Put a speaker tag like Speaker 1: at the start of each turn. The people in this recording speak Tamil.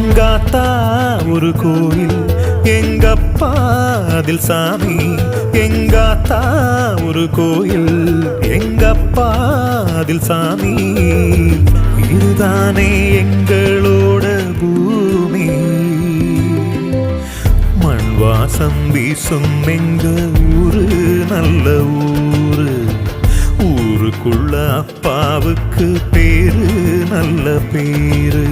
Speaker 1: எங்காத்தா ஒரு கோயில், எங்கப்பா அதில் சாமி. எங்காத்தா ஒரு கோயில், எங்கப்பா அதில் சாமி. இதுதானே எங்களோட பூமி. மண் வாசம் வீசும் எங்க ஊரு நல்ல ஊரு. ஊருக்குள்ள அப்பாவுக்கு பேரு நல்ல பேரு.